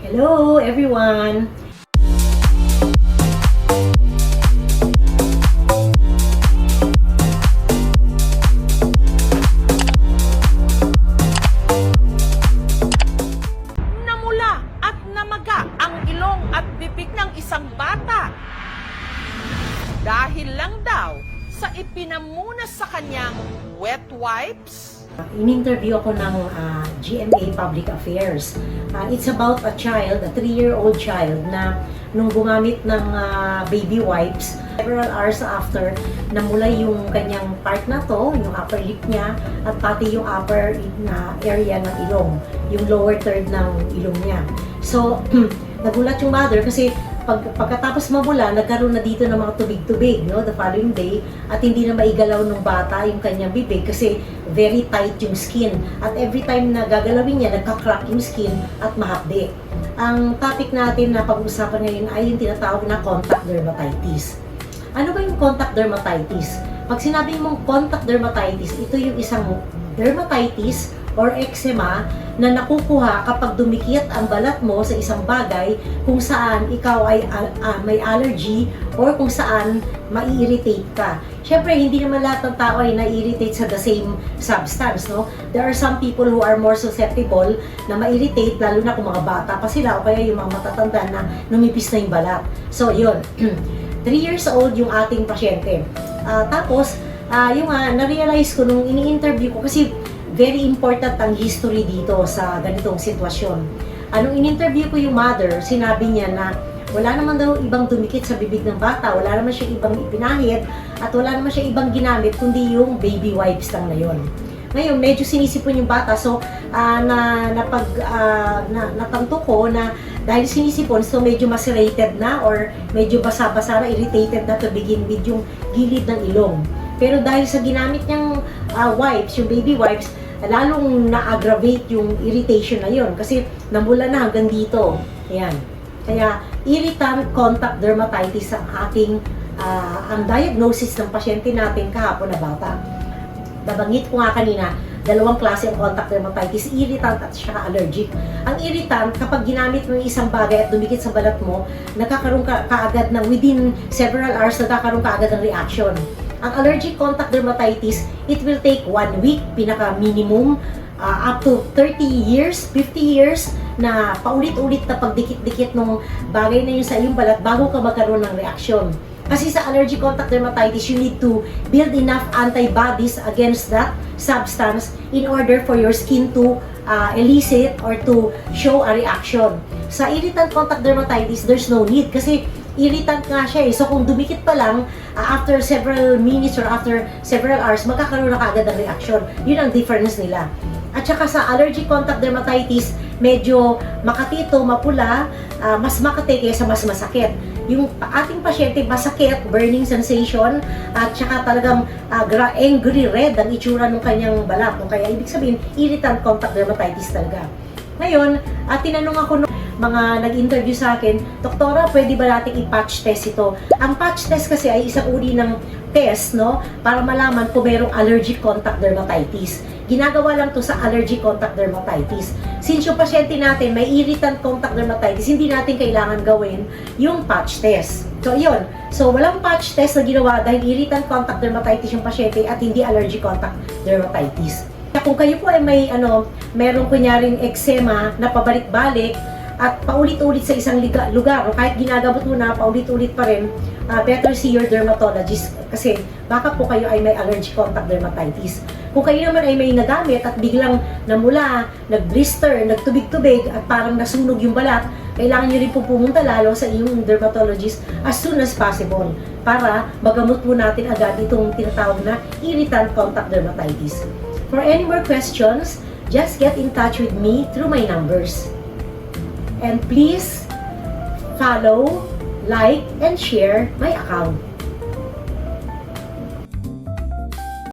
Hello everyone! Namula at namaga ang ilong at bibig ng isang bata. Dahil lang daw sa ipinamunas sa kanyang wet wipes. In-interview ako ng GMA Public Affairs. It's about a child, a 3-year-old child na nung gumamit ng baby wipes, several hours after, namula yung kanyang part na to, yung upper lip niya, at pati yung upper na area ng ilong, yung lower third ng ilong niya. So, nagulat yung mother kasi pagkatapos mabula, nagkaroon na dito ng mga tubig-tubig, no, the following day, at hindi na maigalaw ng bata yung kanyang bibig kasi very tight yung skin. At every time na gagalawin niya, nagka-crack yung skin at mahapdi. Ang topic natin na pag-usapan ngayon ay yung tinatawag na contact dermatitis. Ano ba yung contact dermatitis? Pag sinabing mong contact dermatitis, ito yung isang dermatitis or eczema na nakukuha kapag dumikit ang balat mo sa isang bagay kung saan ikaw ay may allergy or kung saan mai-irritate ka. Siyempre, hindi naman lahat ng tao ay na-irritate sa the same substance, no? There are some people who are more susceptible na ma-irritate, lalo na kung mga bata pa sila o kaya yung mga matatanda na numipis na yung balat. So, yun. 3 years old yung ating pasyente. Tapos, na-realize ko nung ini-interview ko kasi very important ang history dito sa ganitong sitwasyon. Anong in-interview ko yung mother, sinabi niya na wala naman daw ibang dumikit sa bibig ng bata, wala naman siya ibang ipinahid, at wala naman siya ibang ginamit kundi yung baby wipes lang na yun. Ngayon, medyo sinisipon yung bata, so natanto ko na dahil sinisipon, so medyo macerated na or medyo basa-basa na, irritated na to begin with yung gilid ng ilong. Pero dahil sa ginamit niyang wipes, yung baby wipes, lalong na-aggravate yung irritation na yun kasi namula na hanggang dito. Ayan. Kaya, irritant contact dermatitis ang ating ang diagnosis ng pasyente natin kahapon na bata. Nabanggit ko nga kanina, dalawang klase ang contact dermatitis, irritant at saka allergic. Ang irritant, kapag ginamit mo yung isang bagay at dumikit sa balat mo, nakakaroon ka kaagad ng within several hours, nakakaroon ka agad ng reaction. Ang allergic contact dermatitis, it will take 1 week, pinaka-minimum, up to 30 years, 50 years, na paulit-ulit na pagdikit-dikit ng bagay na yun sa iyong balat bago ka magkaroon ng reaksyon. Kasi sa allergic contact dermatitis, you need to build enough antibodies against that substance in order for your skin to elicit or to show a reaction. Sa irritant contact dermatitis, there's no need kasi irritant nga siya eh. So kung dumikit pa lang, after several minutes or after several hours, magkakaroon na kaagad ng reaction. Yun ang difference nila. At saka sa allergic contact dermatitis, medyo makatito, mapula, mas makati kaysa mas masakit. Yung ating pasyente, masakit, burning sensation, at saka talagang angry red ang itsura ng kanyang balat. Kaya ibig sabihin, irritant contact dermatitis talaga. Ngayon, tinanong ako mga nag-interview sa akin, Doktora, pwede ba natin i-patch test ito? Ang patch test kasi ay isang uri ng test, no? Para malaman kung mayroong allergic contact dermatitis. Ginagawa lang to sa allergic contact dermatitis. Since yung pasyente natin may irritant contact dermatitis, hindi natin kailangan gawin yung patch test. So, yun. So, walang patch test na ginawa dahil irritant contact dermatitis yung pasyente at hindi allergic contact dermatitis. Kung kayo po ay merong kunyaring eczema na pabalik-balik, at paulit-ulit sa isang lugar o kahit ginagamot mo na paulit-ulit pa rin, better see your dermatologist kasi baka po kayo ay may allergic contact dermatitis. Kung kayo naman ay may nagamit at biglang namula, nag-blister, nagtubig-tubig at parang nasunog yung balat, kailangan nyo rin po pumunta lalo sa iyong dermatologist as soon as possible para magamot po natin agad itong tinatawag na irritant contact dermatitis. For any more questions, just get in touch with me through my numbers. And please follow, like, and share my account.